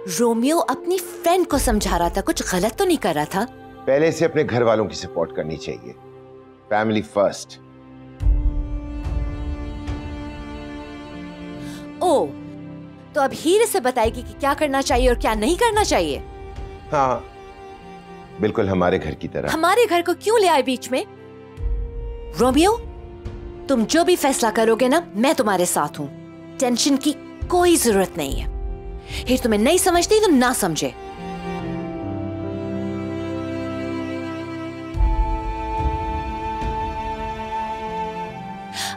Romeo अपनी friend को समझा रहा था, कुछ गलत तो नहीं कर रहा था। पहले से अपने घर वालों की सपोर्ट करनी चाहिए, फैमिली फर्स्ट। ओ, तो अब हीर इसे बताएगी कि क्या करना चाहिए और क्या नहीं करना चाहिए। हाँ, बिल्कुल हमारे घर की तरह। हमारे घर को क्यों ले आए बीच में? रोमियो, तुम जो भी फैसला करोगे ना, मैं तुम्हारे साथ हूं। टेंशन की कोई जरूरत नहीं है। हीर तुम्हें नहीं समझती तो ना समझे।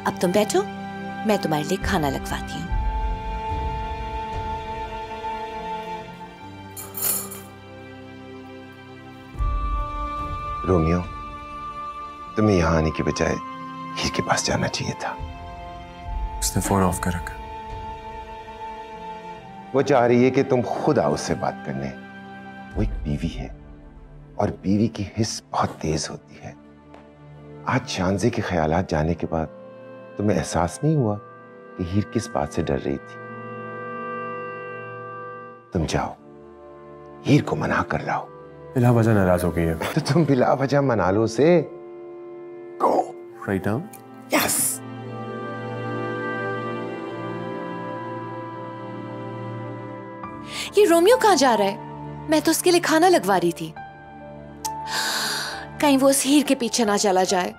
अब तुम बैठो, मैं तुम्हारे लिए खाना लगवाती हूँ। रोमियो, तुम्हें यहां आने की बजाय हीर के पास जाना चाहिए था। उसने फोन ऑफ कर रखा। वो चाह रही है कि तुम खुद आओ उससे बात करने। वो एक बीवी है और बीवी की हिस्स बहुत तेज होती है। आज शानजे के ख्यालात जाने के बाद तुम्हें एहसास नहीं हुआ कि हीर किस बात से डर रही थी? तुम जाओ, हीर को मना कर लाओ। बिला वजह नाराज हो गई है तो तुम बिला वजह मना लो उसे। Go. Right now. Yes. ये रोमियो कहाँ जा रहा है? मैं तो उसके लिए खाना लगवा रही थी। कहीं वो उस हीर के पीछे ना चला जाए।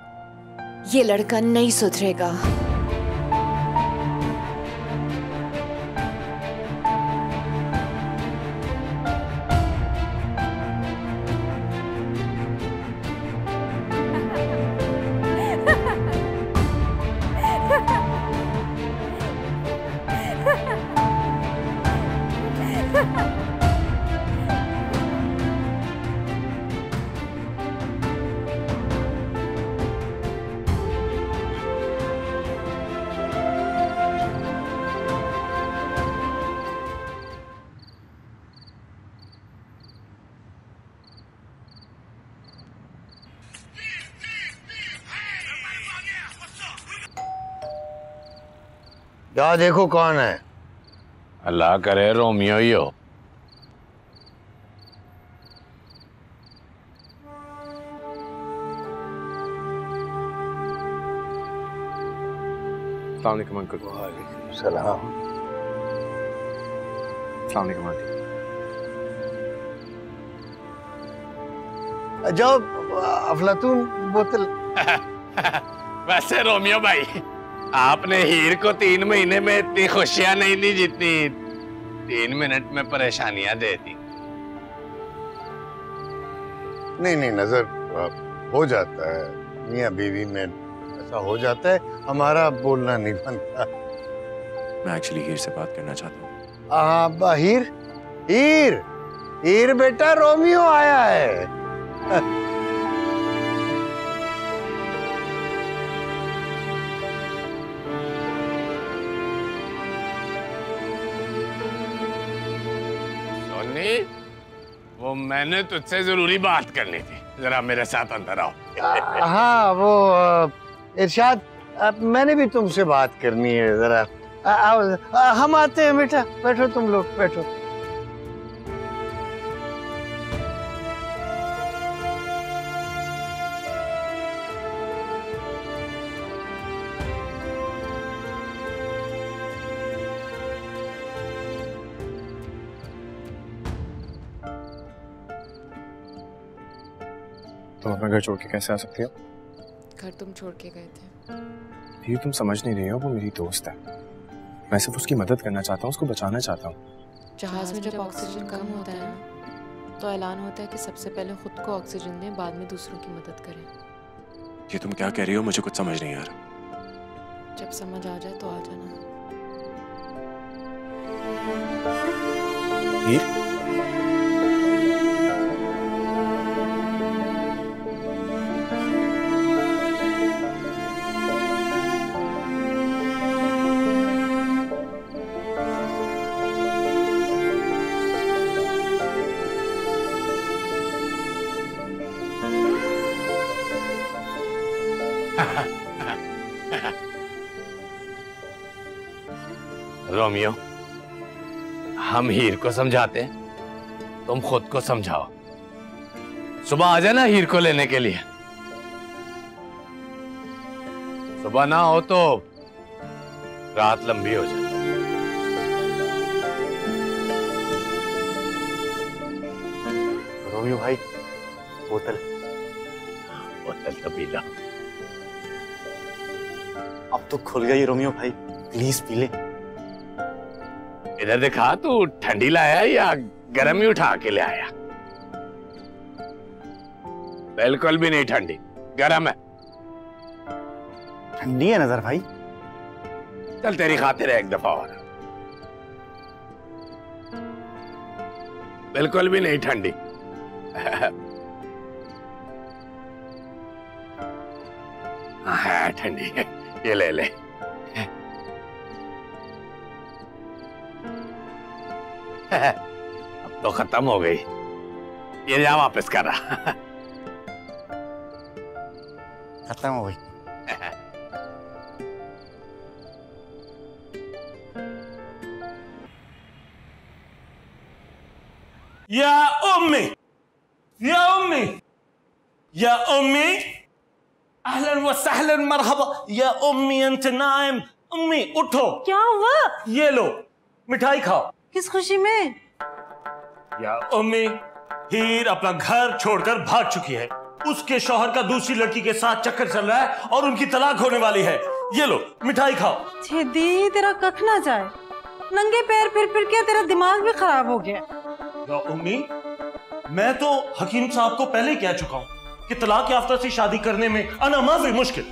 ये लड़का नहीं सुधरेगा। क्या देखो कौन है? अल्लाह करे रोमियो ही हो। अस्सलाम वालेकुम अंकल। वालेकुम सलाम। अस्सलाम वालेकुम आंटी। जाओ अफलातून बोतल। वैसे रोमियो भाई, आपने हीर को 3 महीने में इतनी खुशियां नहीं दी जितनी 3 मिनट में परेशानियां दे दी। नहीं नजर हो जाता है, मियां बीवी में ऐसा हो जाता है। हमारा बोलना नहीं बनता। मैं एक्चुअली हीर से बात करना चाहता हूँ। हीर हीर हीर बेटा, रोमियो आया है। वो मैंने तुझसे जरूरी बात करनी थी, जरा मेरे साथ अंदर आओ। हाँ वो इरशाद, मैंने भी तुमसे बात करनी है जरा। हम आते हैं बेटा, बैठो तुम लोग बैठो। तुम अपना घर छोड़ के कैसे आ सकती हो? घर तुम छोड़ के गए थे। हीर, तुम समझ नहीं रही हो, वो मेरी दोस्त है। मैं सिर्फ उसकी मदद करना चाहता हूँ, उसको बचाना चाहता हूँ। जहाज में जब ऑक्सीजन कम होता है ना, तो ऐलान होता है कि सबसे पहले खुद को ऑक्सीजन दें, बाद में दूसरों की मदद करें। ये तुम क्या कह रही हो? मुझे कुछ समझ नहीं आ रहा। जब समझ आ जाए तो आ जाना। हीर, रोमियो, हम हीर को समझाते हैं, तुम खुद को समझाओ। सुबह आ जाना हीर को लेने के लिए। सुबह ना हो तो रात लंबी हो जाए। रोमियो भाई, बोतल तो पी लो। अब तो खुल गई रोमियो भाई, प्लीज पी ले। इधर दिखा, तू ठंडी लाया या गर्म ही उठा के ले आया? बिल्कुल भी नहीं ठंडी, गर्म है। ठंडी है नजर भाई। चल तेरी खातिर एक दफा और। बिल्कुल भी नहीं ठंडी। हाँ ठंडी है, ये ले ले। अब तो खत्म हो गई, ये जा वापस कर रहा। खत्म हो गई। या उम्मी, या उम्मी, या उम्मी, अहलन व सहलन मरहबा, या उम्मी अंत नाइम। उम्मी उठो। क्या हुआ? ये लो मिठाई खाओ। किस खुशी में? या उम्मी, हीर अपना घर छोड़कर भाग चुकी है। उसके शौहर का दूसरी लड़की के साथ चक्कर चल रहा है और उनकी तलाक होने वाली है। ये लो मिठाई खाओ। छेदी तेरा कख ना जाए, नंगे पैर फिर के तेरा दिमाग भी खराब हो गया। या उम्मी, मैं तो हकीम साहब को पहले ही कह चुका हूं कि तलाक याफ्ता से शादी करने में आना माफी मुश्किल।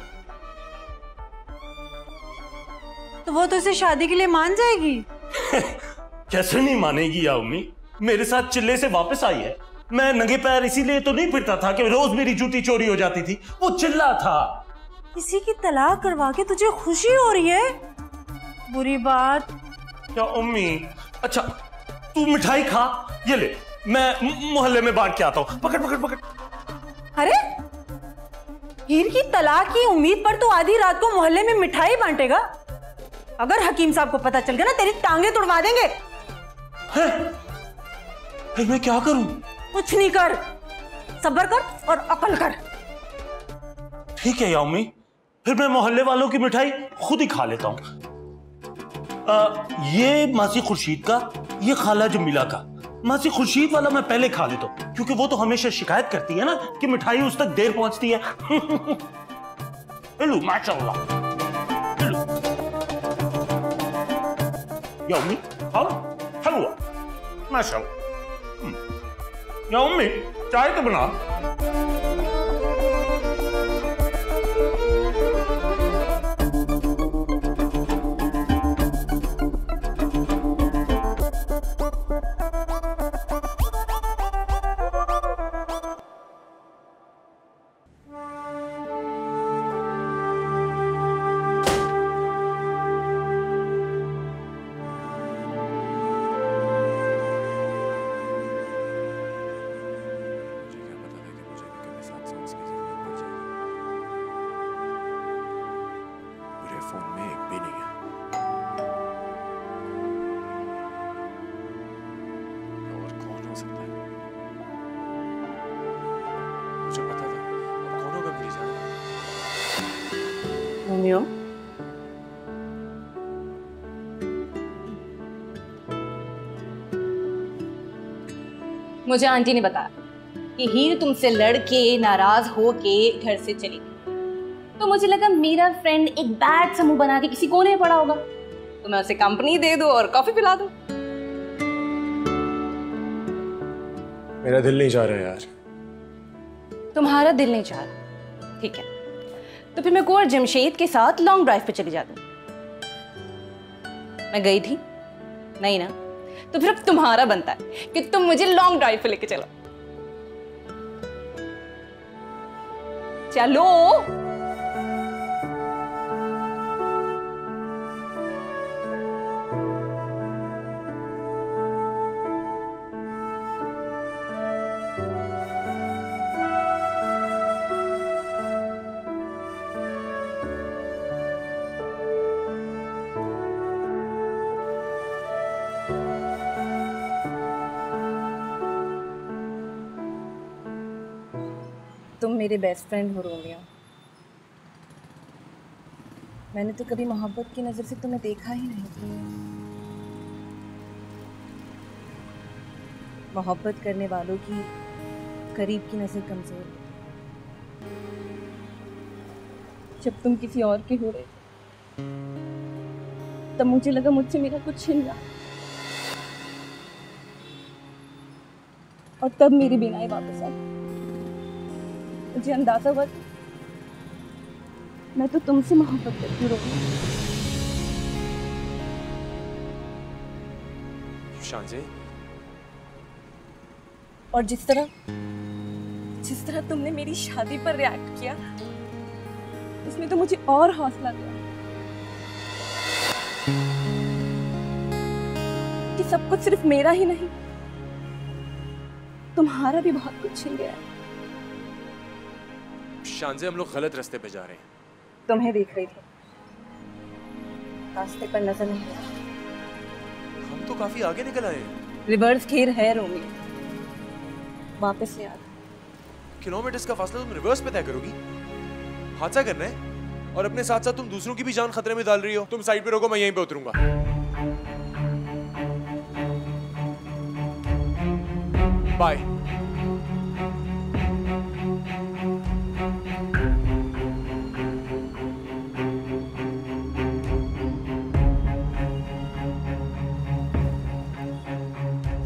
तो वो तो इसे शादी के लिए मान जाएगी? कैसे नहीं मानेगी या उम्मी, मेरे साथ चिल्ले से वापस आई है। मैं नंगे पैर इसीलिए तो नहीं फिरता था कि रोज मेरी जूती चोरी हो जाती थी, वो चिल्ला था। किसी की तलाक करवा के तुझे खुशी हो रही है? बुरी बात। क्या उम्मी? अच्छा तू मिठाई खा, ये ले, मैं मोहल्ले में बांट के आता हूँ। पकड़ पकड़ पकड़। अरे हीर की तलाक की उम्मीद पर तू आधी रात को मोहल्ले में मिठाई बांटेगा? अगर हकीम साहब को पता चल गया ना, तेरी टांगे तोड़वा देंगे। है? फिर मैं क्या करूं? कुछ नहीं कर, सब्र कर और अकल कर। ठीक है या उम्मी, फिर मैं मोहल्ले वालों की मिठाई खुद ही खा लेता हूं। ये मासी खुर्शीद का, ये खाला जमीला का। मासी खुर्शीद वाला मैं पहले खा लेता हूं, क्योंकि वो तो हमेशा शिकायत करती है ना कि मिठाई उस तक देर पहुंचती है। हेलो माशाल्लाह। हेलो या उम्मी, खाओ हलवा माशाल्लाह। या उम्मी, चाय तो बना। रोमियो, मुझे आंटी ने बताया कि हीर तुमसे लड़के नाराज होके घर से चली गई। तो मुझे लगा मेरा फ्रेंड एक बैड सा मुंह बना के किसी कोने में पड़ा होगा, तो मैं उसे कंपनी दे दूं और कॉफी पिला दूं। मेरा दिल नहीं चाह रहा यार। तुम्हारा दिल नहीं चाह रहा, ठीक है, तो फिर मैं कुंवर जमशेद के साथ लॉन्ग ड्राइव पे चली जाती। मैं गई थी नहीं ना, तो फिर अब तुम्हारा बनता है कि तुम मुझे लॉन्ग ड्राइव पे लेके चलो। चलो। तुम मेरे बेस्ट फ्रेंड हो रोमियो। मैंने तो कभी मोहब्बत की नज़र से तुम्हें देखा ही नहीं। मोहब्बत करने वालों की करीब की नज़र कमज़ोर है। जब तुम किसी और के हो रहे थे तब मुझे लगा मुझसे मेरा कुछ छिन रहा, और तब मेरी बीनाई वापस आई। मुझे अंदाजा हुआ कि मैं तो तुमसे मोहब्बत करती रहूंगी। शांजे, और जिस तरह तुमने मेरी शादी पर रिएक्ट किया, उसमें तो मुझे और हौसला दिया कि सब कुछ सिर्फ मेरा ही नहीं, तुम्हारा भी बहुत कुछ छिन गया है। शांजे, हम लोग गलत रास्ते पे जा रहे हैं। तुम्हें देख रही थी, रास्ते पर नजर नहीं आया। हम तो काफी आगे निकल आए हैं। रिवर्स घेर है रोमियो, वापस से आ। किलोमीटर्स का फासला तुम रिवर्स पे तय करोगी? हादसा करना है और अपने साथ साथ तुम दूसरों की भी जान खतरे में डाल रही हो। तुम साइड पे रोको, मैं यहीं पे उतरूंगा। बाय।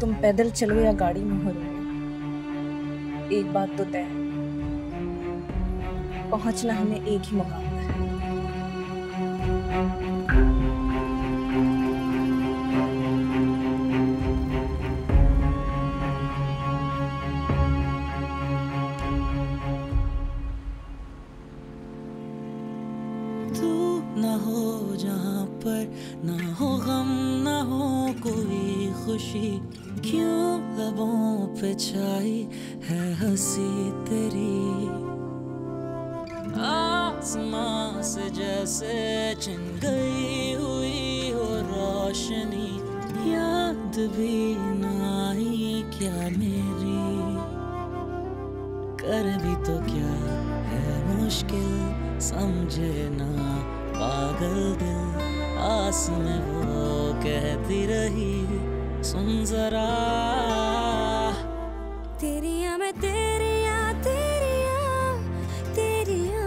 तुम पैदल चलो या गाड़ी में हो, एक बात तो तय है, पहुंचना हमें एक ही मुकाम पर है। तू न हो जहाँ पर न हो गम न हो कोई खुशी, क्यों लबों पे छाई है हंसी तेरी। आसमां से जैसे छिन गई हुई हो रोशनी, याद भी न आई क्या मेरी। कर भी तो क्या है मुश्किल, समझे ना पागल दिल। आस में वो कहती रही, सुन जरा तेरिया मैं तेरिया तेरिया तेरिया।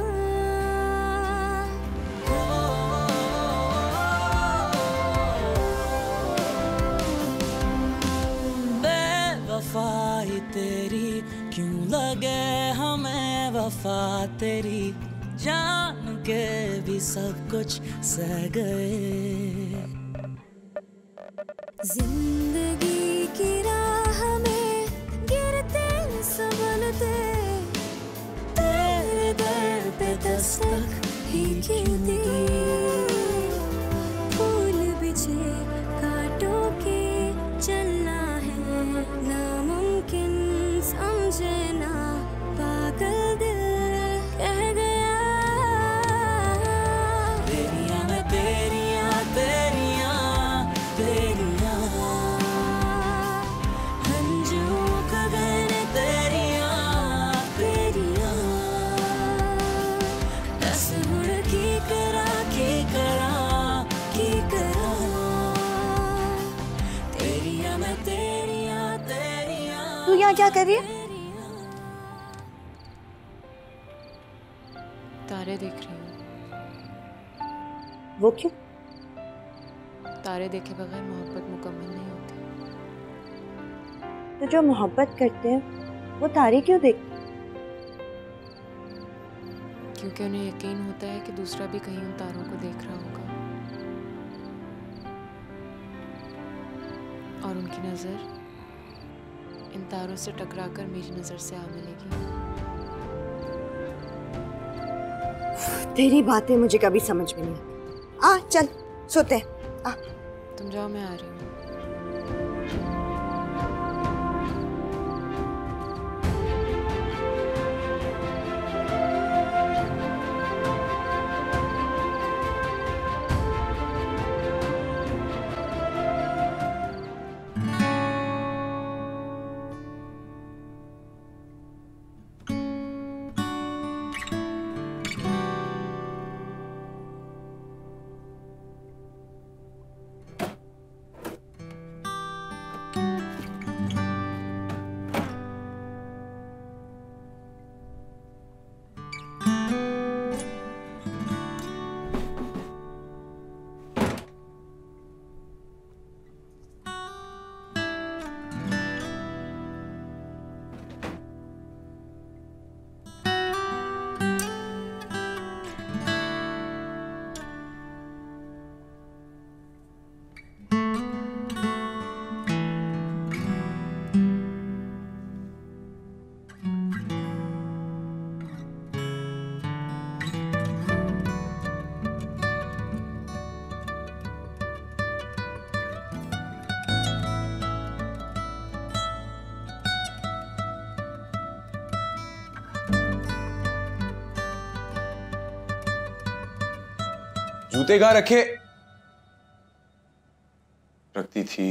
बेवफाई तेरी क्यों लगे हमें वफा तेरी, जान के भी सब कुछ सह गए। जिंदगी की राह में गिरते संभलते, तेरे दर पे दस्तक ही क्यों दी। फूल बिछे कांटों के चलना है नामुमकिन, समझे ना पागल दिल कह गया। तेरिया मैं तेरिया तेरिया तेरिया, हंझुओं का गगन तेरिया तेरिया। दस मुड़ की करा तेरिया मैं तेरिया तेरिया। तू यहाँ क्या कर रही है? तारे देख रही हूँ। वो क्यों? तारे देखे बगैर मोहब्बत मुकम्मल नहीं होती। तो जो मोहब्बत करते हैं वो तारे क्यों देखते? क्योंकि उन्हें यकीन होता है कि दूसरा भी कहीं उन तारों को देख रहा होगा, और उनकी नज़र इन तारों से टकराकर मेरी नज़र से आ मिलेगी। तेरी बातें मुझे कभी समझ में नहीं आती। आ चल सोते हैं। आ तुम जाओ, मैं आ रही हूँ। जूते कहाँ रखे? रखती थी।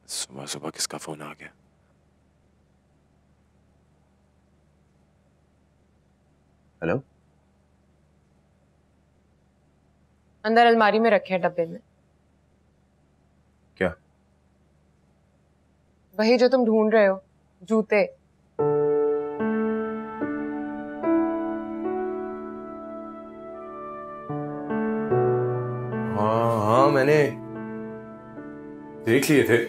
सुबह सुबह किसका फोन आ गया? हेलो। अंदर अलमारी में रखे हैं डब्बे में। क्या? वही जो तुम ढूंढ रहे हो, जूते। हाँ, मैंने देख लिए थे।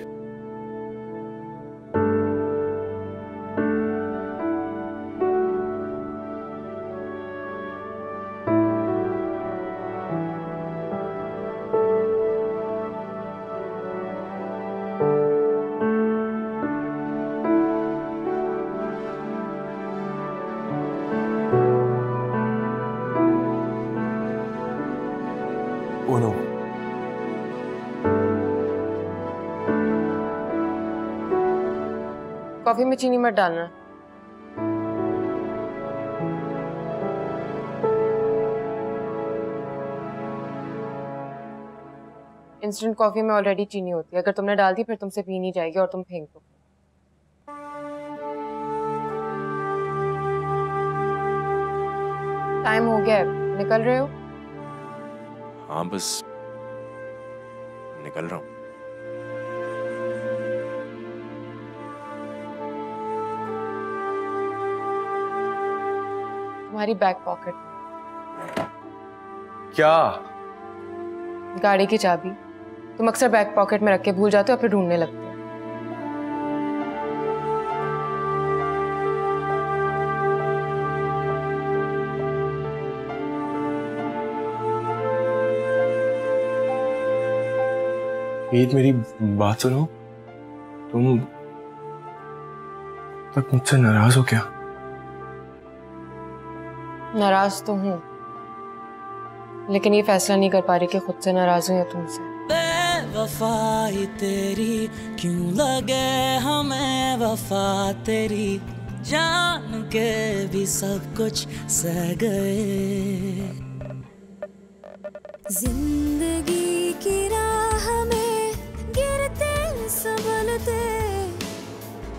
Oh no. कॉफी में चीनी मत डालना। इंस्टेंट कॉफी में ऑलरेडी चीनी होती है, अगर तुमने डाल दी फिर तुमसे पी नहीं जाएगी और तुम फेंक दो। टाइम हो गया है, निकल रहे हो? हाँ, बस निकल रहा हूँ। तुम्हारी बैक पॉकेट। क्या? गाड़ी की चाबी। तुम अक्सर बैक पॉकेट में रख के भूल जाते हो और फिर ढूंढने लगते हो। ईद, मेरी बात सुनो। तुम तक मुझसे नाराज हो क्या? नाराज तो हूँ, लेकिन ये फैसला नहीं कर पा रही कि खुद से नाराज हूँ या तुमसे। बेवफाई तेरी क्यों लगे हमें, वफा तेरी जान के भी सब कुछ सह गए। जिंदगी की राह में गिरते संभलते,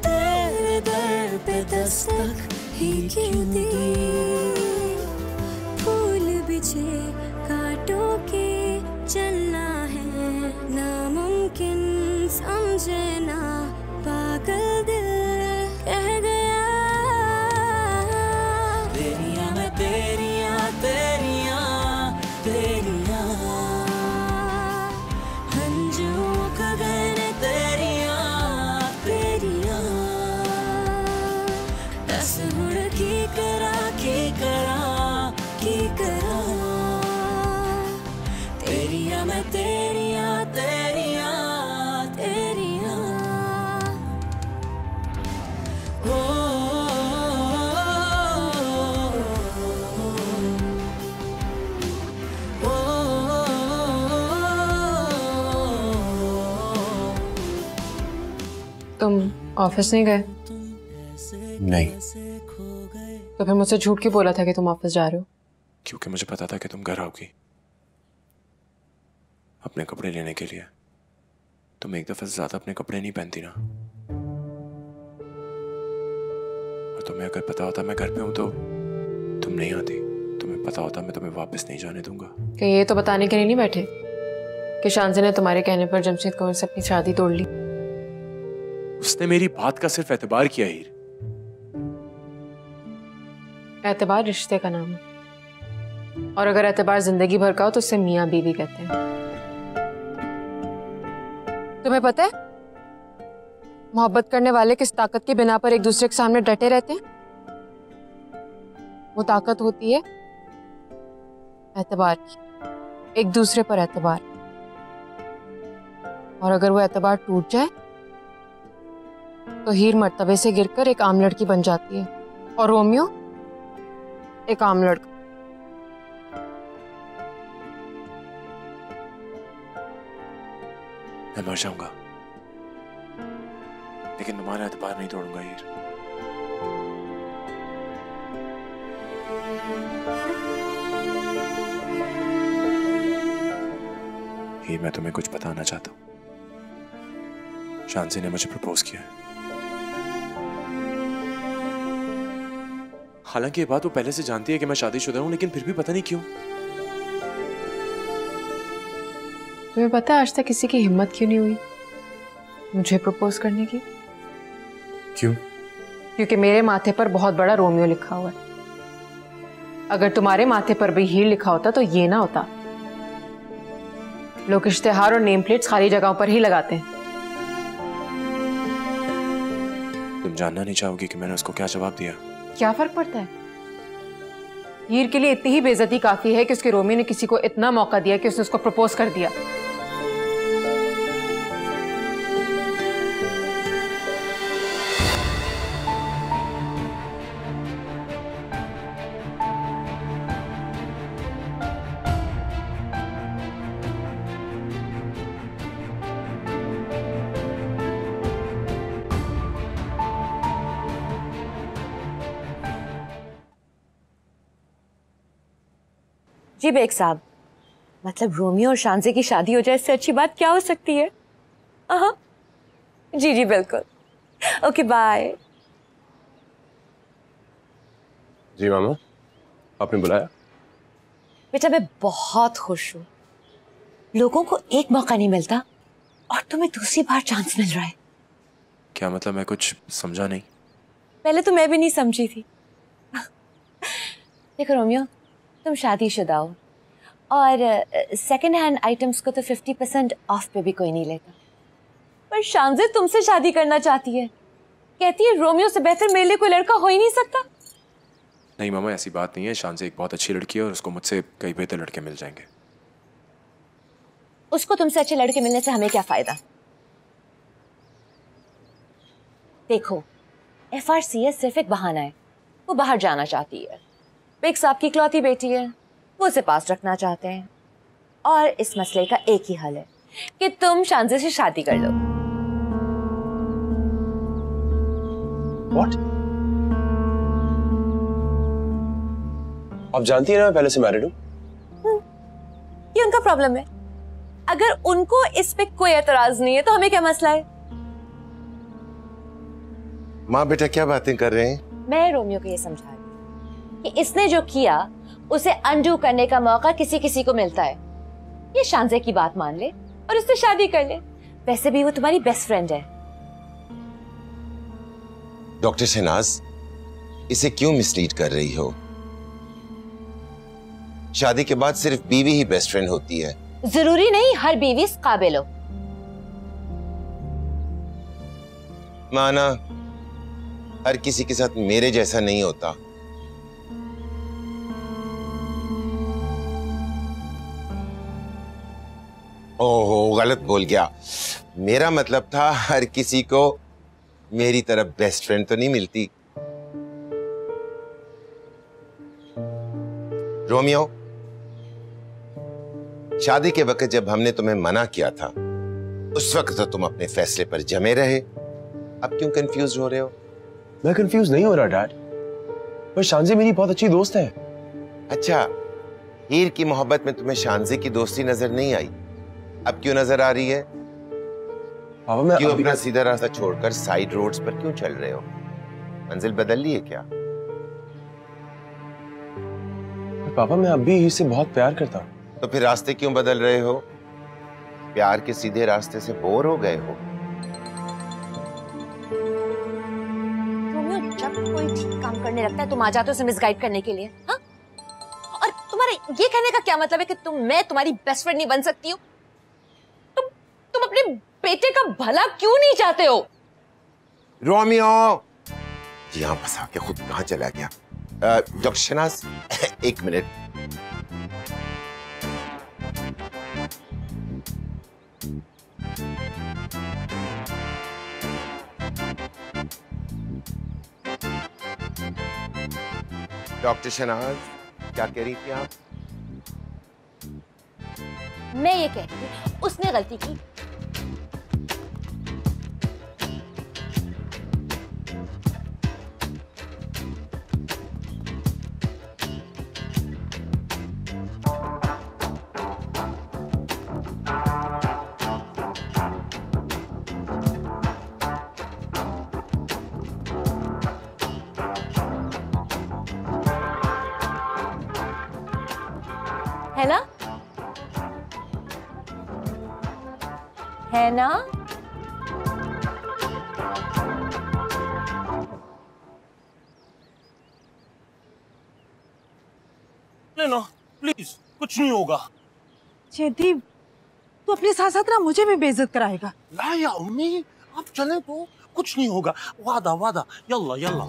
तेरे दर पे दस्तक ही क्यों दी। फूल बिछे कांटों के चलना है नामुमकिन, समझे ना पागल दिल कह गया। तेरियां मैं तेरियां तेरियां तेरियां, हंजुओं का गए तेरियां तेरियां। दस मुड़ की करा तेरियां मैं तेरियां तेरियां तेरियां। ओ तुम ऑफिस नहीं गए? नहीं। तो फिर मुझसे झूठ क्यों बोला था कि तुम ऑफिस जा रहे हो? क्योंकि मुझे पता था कि तुम घर आओगी अपने कपड़े लेने के लिए। तुम एक दफे से ज्यादा अपने कपड़े नहीं पहनती ना, और तुम्हें अगर पता होता मैं घर पे हूं तो तुम नहीं आती। तुम्हें पता होता मैं तुम्हें वापस नहीं जाने दूंगा। कि ये तो बताने के लिए नहीं बैठे कि शांति ने तुम्हारे कहने पर जमशेद कौर से अपनी शादी तोड़ ली? उसने मेरी बात का सिर्फ एतबार किया। हीर, एतबार रिश्ते का नाम है, और अगर एतबार जिंदगी भर का हो तो उससे मियाँ बीवी कहते हैं। तुम्हें पता है मोहब्बत करने वाले किस ताकत की बिना पर एक दूसरे के सामने डटे रहते हैं? वो ताकत होती है एतबार की, एक दूसरे पर एतबार। और अगर वो एतबार टूट जाए तो हीर मर्तबे से गिरकर एक आम लड़की बन जाती है, और रोमियो एक आम लड़का। मैं मर जाऊंगा, लेकिन तुम्हारा एतबार नहीं तोड़ूंगा हीर। हीर, मैं तुम्हें कुछ बताना चाहता हूं। शांसी ने मुझे प्रपोज किया है। हालांकि ये बात वो पहले से जानती है कि मैं शादीशुदा हूं, लेकिन फिर भी पता नहीं क्यों। तुम्हें पता है आज तक किसी की हिम्मत क्यों नहीं हुई मुझे प्रपोज करने की? क्यों? क्योंकि मेरे माथे पर बहुत बड़ा रोमियो लिखा हुआ है। अगर तुम्हारे माथे पर भी हीर लिखा होता तो ये ना होता। लोग इश्तेहार और नेम प्लेट्स खाली जगहों पर ही लगाते हैं। तुम जानना नहीं चाहोगी कि मैंने उसको क्या जवाब दिया? क्या फर्क पड़ता है? हीर के लिए इतनी ही बेइज्जती काफी है कि उसके रोमियो ने किसी को इतना मौका दिया कि उसने उसको प्रपोज कर दिया। जी बेग साहब, मतलब रोमियो और शांसी की शादी हो जाए, इससे अच्छी बात क्या हो सकती है? जी जी बिल्कुल। Okay bye. जी मामा, आपने बुलाया? बेटा मैं बहुत खुश हूँ। लोगों को एक मौका नहीं मिलता और तुम्हें दूसरी बार चांस मिल रहा है। क्या मतलब? मैं कुछ समझा नहीं। पहले तो मैं भी नहीं समझी थी। देखो रोमियो, तुम शादीशुदा हो और सेकंड हैंड आइटम्स को तो 50% ऑफ पे भी कोई नहीं लेता। पर शांसी तुमसे शादी करना चाहती है। कहती है रोमियो से बेहतर मेरे लिए कोई लड़का हो ही नहीं सकता। नहीं मामा, ऐसी बात नहीं है। शांसी एक बहुत अच्छी लड़की है और उसको मुझसे कई बेहतर लड़के मिल जाएंगे। उसको तुमसे अच्छे लड़के मिलने से हमें क्या फायदा? देखो, FRCS सिर्फ एक बहाना है। वो बाहर जाना चाहती है। बेग साहब की इकलौती बेटी है, वो उसे पास रखना चाहते हैं और इस मसले का एक ही हल है कि तुम शांसी से शादी कर लो। What? आप जानती हैं ना मैं पहले से मैरिड हूं। ये उनका प्रॉब्लम है। अगर उनको इस पे कोई एतराज नहीं है तो हमें क्या मसला है? माँ बेटा क्या बातें कर रहे हैं? मैं रोमियो को ये समझा रही कि इसने जो किया उसे अनडू करने का मौका किसी किसी को मिलता है। ये शांसी की बात मान ले और उससे शादी कर ले। वैसे भी वो तुम्हारी बेस्ट फ्रेंड है। डॉक्टर शहनाज, इसे क्यों मिसलीड कर रही हो? शादी के बाद सिर्फ बीवी ही बेस्ट फ्रेंड होती है। जरूरी नहीं हर बीवी इस काबिल हो। माना हर किसी के साथ मेरे जैसा नहीं होता। ओहो, गलत बोल गया। मेरा मतलब था हर किसी को मेरी तरफ बेस्ट फ्रेंड तो नहीं मिलती। रोमियो, शादी के वक्त जब हमने तुम्हें मना किया था उस वक्त तो तुम अपने फैसले पर जमे रहे। अब क्यों कंफ्यूज हो रहे हो? मैं कंफ्यूज नहीं हो रहा डैड, पर शांसी मेरी बहुत अच्छी दोस्त है। अच्छा, हीर की मोहब्बत में तुम्हें शांसी की दोस्ती नजर नहीं आई, अब क्यों नजर आ रही है? पापा मैं क्यों अपना सीधा रास्ता छोड़कर साइड रोड्स पर क्यों चल रहे हो? मंजिल बदल ली है क्या? पापा मैं अब भी हीर से बहुत प्यार करता हूँ। तो फिर रास्ते क्यों बदल रहे हो? प्यार के सीधे रास्ते से बोर हो गए हो? रोमियो जब कोई ठीक काम करने लगता है तुम आ जाते हो उसे मिसगाइड करने के लिए। हाँ? और तुम्हारे ये कहने का क्या मतलब है कि मैं तुम्हारी बेस्ट फ्रेंड नहीं बन सकती हूँ? तुम अपने बेटे का भला क्यों नहीं चाहते हो? रोमियो यहां फंसा के खुद कहां चला गया? डॉक्टर शहनाज एक मिनट। डॉक्टर शहनाज क्या कह रही थी आप? मैं ये कह रही थी उसने गलती की है ना? है ना? लेना प्लीज, कुछ नहीं होगा। जयदीप, तू अपने साथ साथ ना मुझे भी बेइज्जत कराएगा। ला या उम्मी, आप चले तो कुछ नहीं होगा। वादा वादा, यल्ला यल्ला।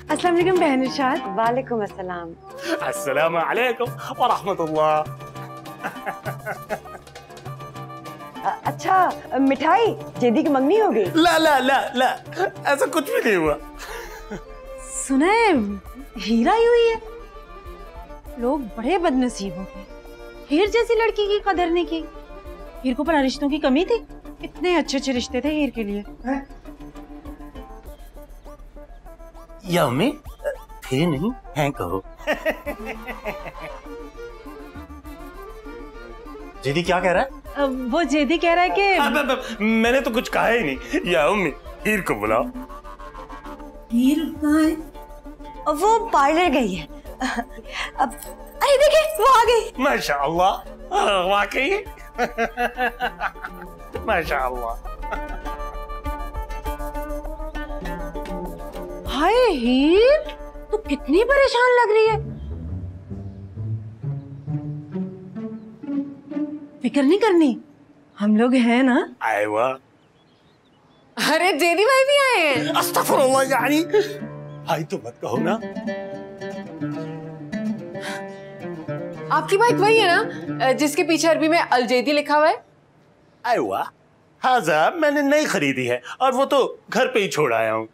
अस्सलाम वालेकुम बहन इरशाद। वालेकुम अस्सलाम। अस्सलाम वालेकुम व रहमतुल्लाह। अच्छा, मिठाई जेदी की मंगनी हो गई? ला ला ला ला, ऐसा कुछ भी नहीं हुआ। सुना है हीरा आई हुई है। लोग बड़े बदनसीब हो गए, हीर जैसी लड़की की कदर नहीं की। हीर को पर रिश्तों की कमी थी, इतने अच्छे अच्छे रिश्ते थे हीर के लिए। या उम्मी, थे नहीं हैं कहो। जेदी क्या कह रहा है? वो जेदी कह रहा है कि मैंने तो कुछ कहा ही नहीं। या उम्मी, हीर को बुलाओ। हीर कहाँ है? वो पार्लर गई है। अब अरे देखिए, वो आ गई। माशाअल्लाह, वाकई माशाअल्लाह। हाय हीर, तू कितनी परेशान लग रही है। फिक्र नहीं करनी, हम लोग हैं ना। आए वाह। अरे जेदी भाई भी आए हैं। अस्तगफुरुल्लाह, यानी भाई तो मत कहो ना। आपकी बाइक वही है ना जिसके पीछे अरबी में अलजेदी लिखा हुआ है? आए वाह, हाजा मैंने नई खरीदी है और वो तो घर पे ही छोड़ आया हूँ।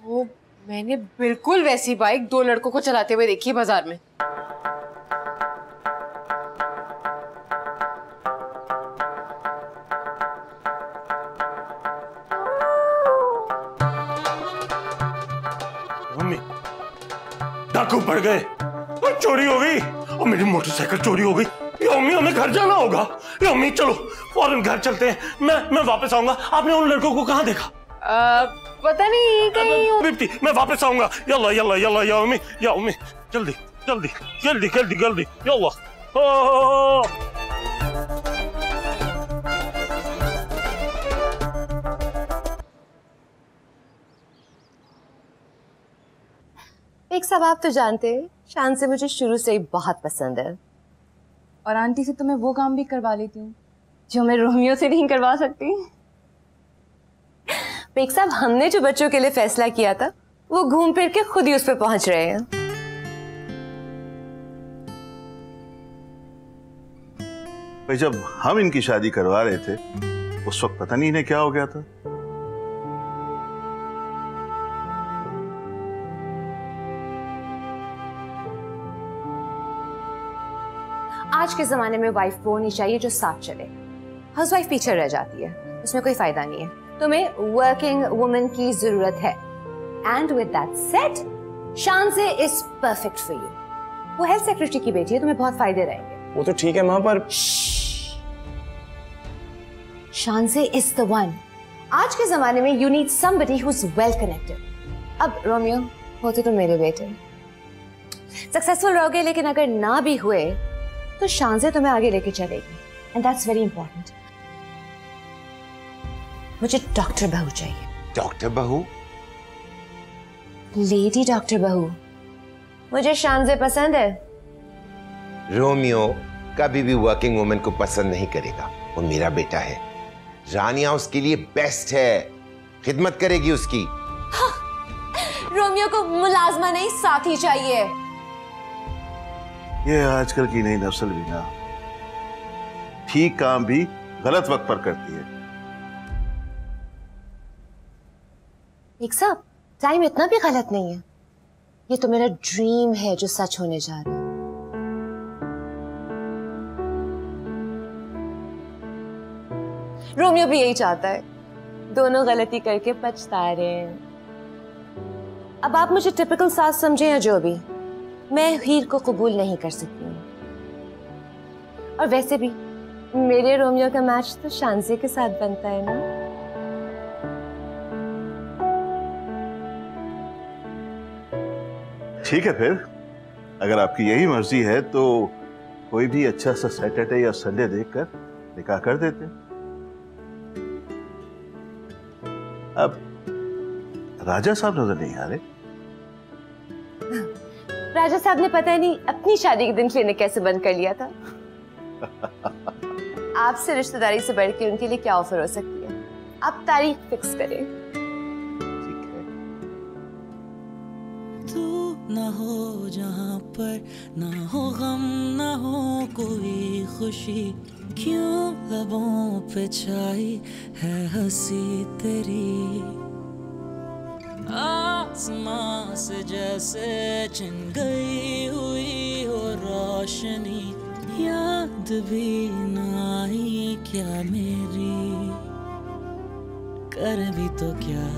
वो मैंने बिल्कुल वैसी बाइक 2 लड़कों को चलाते हुए देखी है बाजार में। मम्मी, डाकू पड़ गए और चोरी हो गई और मेरी मोटरसाइकिल चोरी हो गई। यम्मी, हमें घर जाना होगा। यम्मी चलो फौरन घर चलते हैं। मैं वापस आऊंगा। आपने उन लड़कों को कहाँ देखा? पता नहीं, कहीं बिप्ती, मैं वापस आऊंगा। यल्ला यल्ला यल्ला या उम्मी, या उम्मी, जल्दी जल्दी जल्दी जल्दी जल्दी, यल्ला। एक सब आप तो जानते हैं, शान से मुझे शुरू से ही बहुत पसंद है। और आंटी से तो मैं वो काम भी करवा लेती हूँ जो मैं रोमियो से नहीं करवा सकती। पेक साहब, हमने जो बच्चों के लिए फैसला किया था वो घूम फिर के खुद ही उस पे पहुंच रहे हैं। भाई, जब हम इनकी शादी करवा रहे थे उस वक्त पता नहीं इन्हें क्या हो गया था। आज के जमाने में वाइफ वो होनी चाहिए जो साथ चले। हाउसवाइफ पीछे रह जाती है, उसमें कोई फायदा नहीं है। तुम्हें वर्किंग वुमन की जरूरत है। And with that said, Shanze is perfect for you. वो हेल्थ सेक्रेटरी की बेटी है, तुम्हें बहुत फायदे रहेंगे। वो तो ठीक है माँ, पर शानज़े इज द वन। आज के जमाने में you need somebody who is well connected. अब रोमियो होते तो मेरे बेटे सक्सेसफुल रहोगे, लेकिन अगर ना भी हुए तो शानज़े तुम्हें आगे लेके चलेगी। And that's very important. मुझे डॉक्टर बहू चाहिए। डॉक्टर बहू? लेडी डॉक्टर बहू। मुझे शानज़े पसंद है। रोमियो कभी भी वर्किंग वुमन को पसंद नहीं करेगा। वो मेरा बेटा है। रानिया उसके लिए बेस्ट है, खिदमत करेगी उसकी। हाँ, रोमियो को मुलाजमा नहीं, साथी चाहिए। ये आजकल की नई नस्ल भी ना ठीक काम भी गलत वक्त पर करती है। एक साहब, टाइम इतना भी गलत नहीं है। ये तो मेरा ड्रीम है जो सच होने जा रहा है। रोमियो भी यही चाहता है। दोनों गलती करके पछता रहे हैं। अब आप मुझे टिपिकल सास समझे या जो भी, मैं हीर को कबूल नहीं कर सकती हूँ। और वैसे भी मेरे रोमियो का मैच तो शानज़े के साथ बनता है ना। ठीक है फिर, अगर आपकी यही मर्जी है तो कोई भी अच्छा सा सैटरडे या संडे देखकर निकाह कर देते। अब राजा साहब नजर नहीं आ रहे। राजा साहब ने पता नहीं अपनी शादी के दिन क्लिनिक कैसे बंद कर लिया था। आपसे रिश्तेदारी से बढ़ के उनके लिए क्या ऑफर हो सकती है, आप तारीख फिक्स करें। तू ना हो जहाँ पर ना हो गम ना हो कोई खुशी, क्यों लबों पे छाई है हंसी तेरी, आसमां से जैसे छिन गई हुई हो रोशनी, याद भी ना आई क्या मेरी, कर भी तो क्या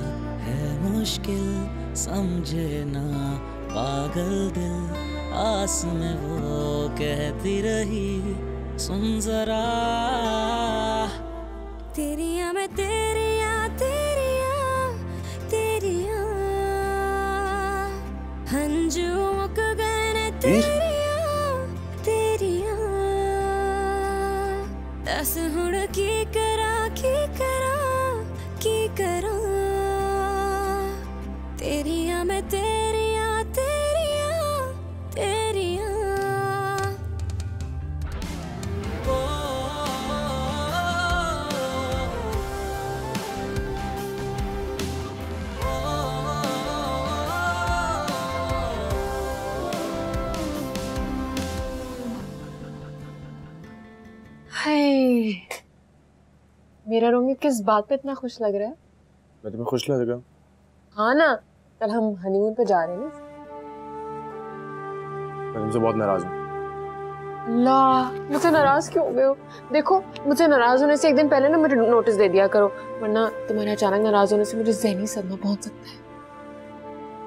है मुश्किल समझे ना पागल दिल, आस में वो कहती रही सुन जरा, तेरिया मैं तेरिया तेरिया तेरिया, हंजू मुक गए ने तेरिया तेरिया, दस हुण की करा की करा की करा, तेरिया मैं तेरिया तेरिया तेरिया। हाय, मेरा रोमियो किस बात पे इतना खुश लग रहा है? मैं तुम्हें खुश लग रहा हूँ? हाँ ना, कल हम हनीमून पे जा रहे हैं ना। मैं तुमसे बहुत नाराज हूँ। ला, मुझे नाराज क्यों हो गए हो? देखो, मुझे नाराज होने से एक दिन पहले ना मुझे नोटिस दे दिया करो, वरना तुम्हारे अचानक नाराज होने से मुझे ज़हनी सदमा पहुंच सकता है।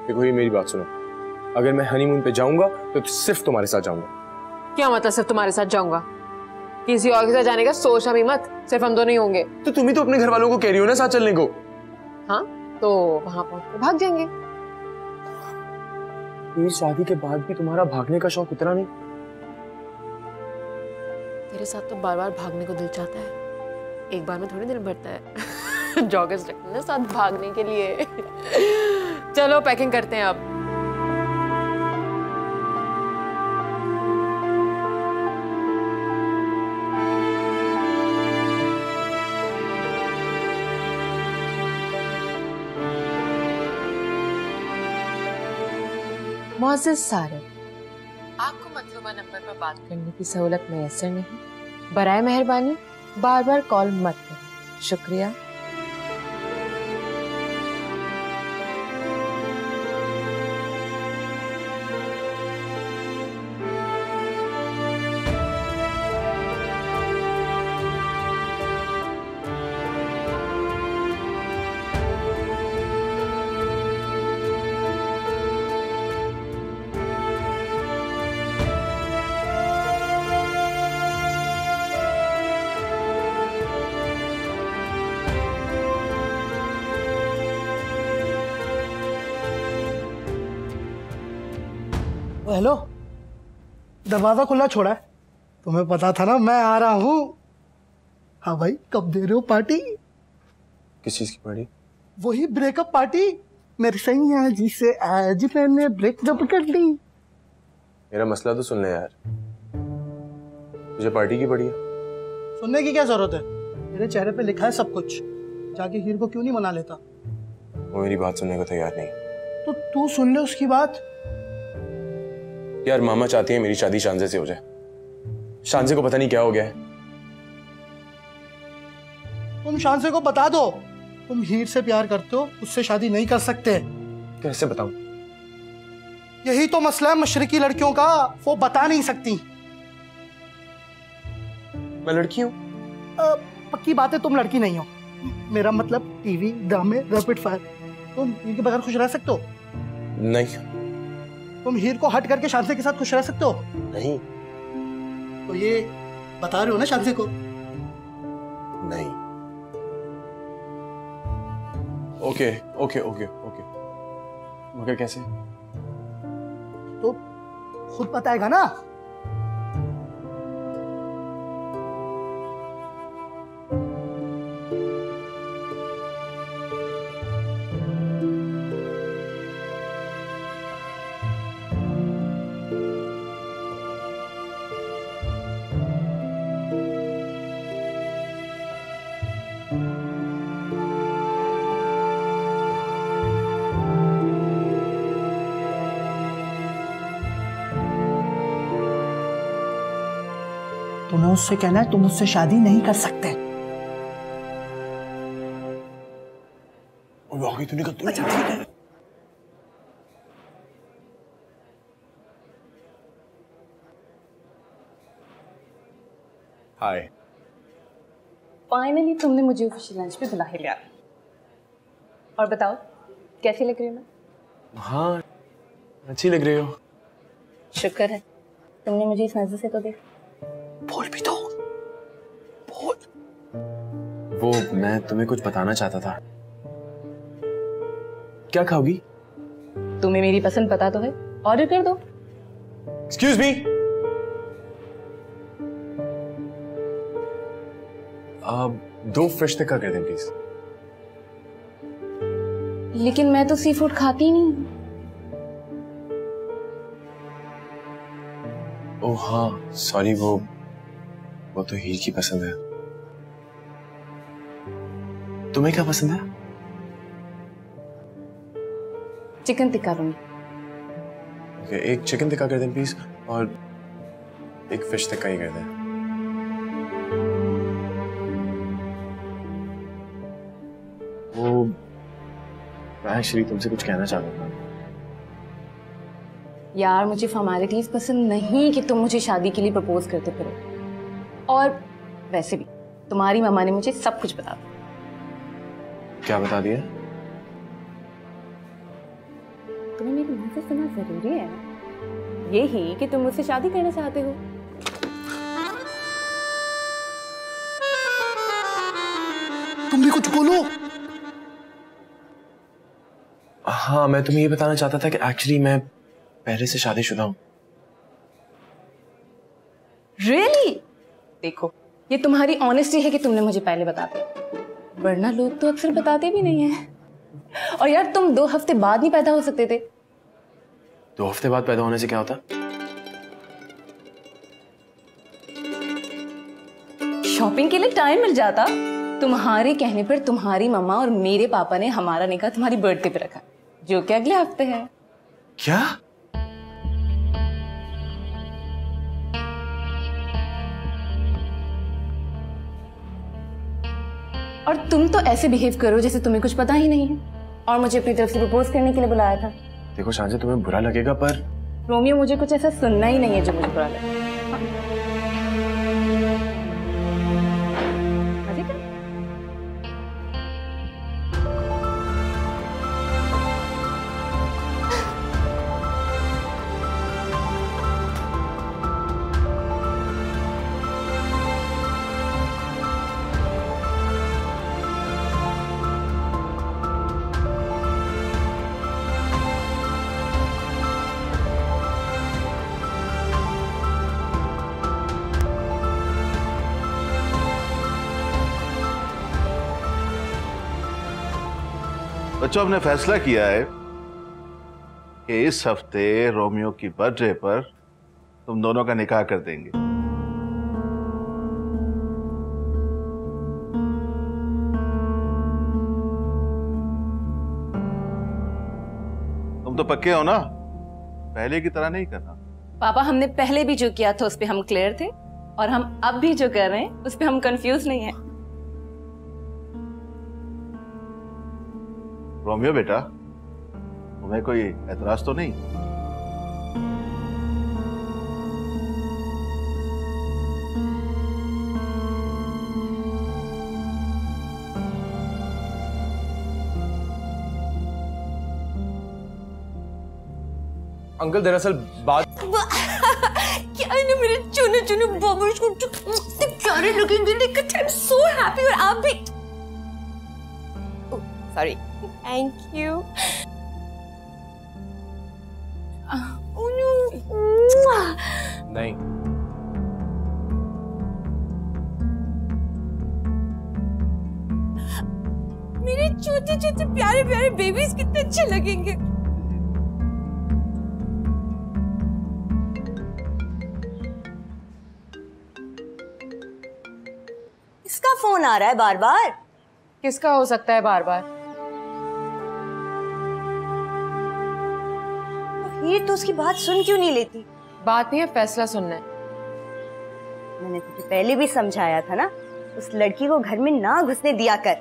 देखो, ये मेरी बात सुनो, अगर मैं हनीमून पे जाऊंगा तो सिर्फ तुम्हारे साथ जाऊंगा। क्या मतलब सिर्फ तुम्हारे साथ जाऊंगा? किसी और के साथ जाने का सोचा भी मत, सिर्फ हम दोनों ही होंगे। तो तुम ही तो अपने घर वालों को कह रही हो ना साथ चलने को। हाँ, तो वहां पहुंच के भाग जाएंगे। ये शादी के बाद भी तुम्हारा भागने का शौक उतना नहीं? तेरे साथ तो बार बार भागने को दिल चाहता है, एक बार में थोड़ी दिल भरता है। जॉगर्स रखते हैं साथ भागने के लिए। चलो पैकिंग करते हैं अब। मोअज़्ज़ज़ सारिक, आपको मतलूबा नंबर पर बात करने की सहूलत मैसर नहीं, बराए मेहरबानी बार बार कॉल मत करें। शुक्रिया। हेलो, दरवाजा खुला छोड़ा है? तुम्हें पता था ना मैं आ रहा हूँ। हाँ भाई, कब दे रहे हो पार्टी? किस चीज की पार्टी? वही ब्रेकअप पार्टी। मेरे सही है जिसे आज मैंने ब्रेकअप कर दी। मेरा मसला तो सुन ले यार, तुझे पार्टी की पड़ी है? सुनने की क्या जरूरत है, मेरे चेहरे पे लिखा है सब कुछ। जाके हीर को क्यों नहीं मना लेता? वो मेरी बात सुनने को तैयार नहीं। तो तू सुन ले उसकी बात। यार मामा चाहती है मेरी शादी शानजे से हो जाए। शानजे को पता नहीं क्या हो गया है। तुम शानजे को बता दो तुम हीर से प्यार करते हो, उससे शादी नहीं कर सकते। कैसे बताऊं? यही तो मसला है मशरकी लड़कियों का, वो बता नहीं सकती। मैं लड़की हूं? पक्की बात है तुम लड़की नहीं हो। मेरा मतलब टीवी ड्रामे रैपिड फायर। तुम इनके बगैर खुश रह सकते हो? नहीं। तुम हीर को हट करके शानसे के साथ खुश रह सकते हो? नहीं। तो ये बता रहे हो ना शानसे को? नहीं। ओके ओके ओके ओके, मगर कैसे? खुद बताएगा ना। तुम्हें उससे कहना है तुम मुझसे शादी नहीं कर सकते। तूने कहा अच्छा ठीक है। हाय। फाइनली तुमने मुझे ऑफिशियल लंच पे बुला ही लिया। और बताओ कैसी लग रही हूँ मैं? हाँ अच्छी लग रही हो। शुक्र है तुमने मुझे इस नजर से तो देखा। बोल भी दो। बोल। वो मैं तुम्हें कुछ बताना चाहता था। क्या खाओगी? तुम्हें मेरी पसंद पता तो है, ऑर्डर कर दो। Excuse me. 2 फिश टिक्का कर दें प्लीज। लेकिन मैं तो सी फूड खाती ही नहीं। ओह हाँ सॉरी, वो तो हीर की पसंद है। तुम्हें क्या पसंद है? चिकन टिक्का दूंगी। ओके, एक चिकन टिक्का कर दें प्लीज और एक फिश टिक्का ही कर दें। वो मैं एक्चुअली तुमसे कुछ कहना चाहता था। यार मुझे फॉर्मेलिटीज पसंद नहीं कि तुम मुझे शादी के लिए प्रपोज करते फिरो। और वैसे भी तुम्हारी मम्मा ने मुझे सब कुछ बता दिया। क्या बता दिया? तुम्हें मेरी मुंह से सुनना जरूरी है यही कि तुम मुझसे शादी करना चाहते हो। तुम भी कुछ बोलो। हाँ मैं तुम्हें ये बताना चाहता था कि एक्चुअली मैं पहले से शादीशुदा हूँ। Really? देखो ये तुम्हारी ऑनेस्टी है कि तुमने मुझे पहले बता दिया, वरना लोग तो अक्सर बताते भी नहीं है। और यार तुम 2 हफ्ते बाद नहीं पैदा हो सकते थे। 2 हफ्ते बाद पैदा होने से क्या होता? शॉपिंग के लिए टाइम मिल जाता। तुम्हारे कहने पर तुम्हारी मम्मा और मेरे पापा ने हमारा निकाह तुम्हारी बर्थडे पे रखा, जो कि अगले हफ्ते है। क्या? और तुम तो ऐसे बिहेव करो जैसे तुम्हें कुछ पता ही नहीं है, और मुझे अपनी तरफ से प्रपोज करने के लिए बुलाया था। देखो शांति, तुम्हें बुरा लगेगा पर रोमियो मुझे कुछ ऐसा सुनना ही नहीं है जो मुझे बुरा लगे। बच्चों, हमने फैसला किया है कि इस हफ्ते रोमियो की बर्थडे पर तुम दोनों का निकाह कर देंगे। तुम तो पक्के हो ना? पहले की तरह नहीं करना। पापा हमने पहले भी जो किया था उस पे हम क्लियर थे, और हम अब भी जो कर रहे हैं उस पे हम कंफ्यूज नहीं है। रोमियो बेटा, तुम्हें कोई एतराज तो नहीं? अंकल दरअसल बात क्या है ना, मेरे चुने चुने बबल्स को कितने प्यारे लगेंगे। लेकिन आई एम सो हैप्पी। और आप भी। सॉरी। Thank you. नहीं। मेरे छोटे छोटे प्यारे प्यारे बेबीज कितने अच्छे लगेंगे। इसका फोन आ रहा है बार बार। किसका हो सकता है बार बार? हीर तो उसकी बात सुन क्यों नहीं लेती? बात नहीं है, फैसला सुनना है। मैंने तुझे पहले भी समझाया था ना, उस लड़की को घर में ना घुसने दिया कर।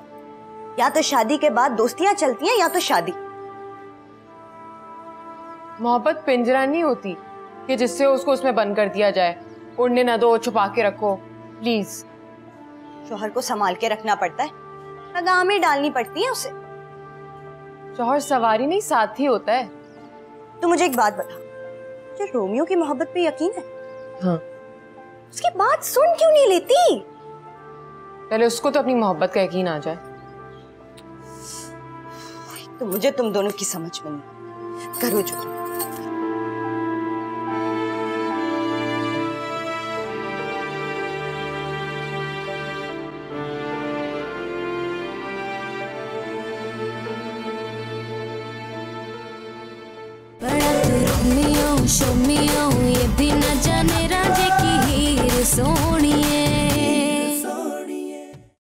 या तो शादी के बाद दोस्तियां चलती हैं या तो शादी। मोहब्बत पिंजरा नहीं होती कि जिससे उसको उसमें बंद कर दिया जाए। उड़ने ना दो, छुपा के रखो प्लीज। शोहर को संभाल के रखना पड़ता है, लगामें डालनी पड़ती है उसे। शोहर सवारी नहीं, साथी होता है। तू मुझे एक बात बता, तुझे रोमियो की मोहब्बत पे यकीन है? हाँ। उसकी बात सुन क्यों नहीं लेती? पहले उसको तो अपनी मोहब्बत का यकीन आ जाए। तो मुझे तुम दोनों की समझ में नहीं। करो जो शो में ये भी न जाने राजे की हीर सो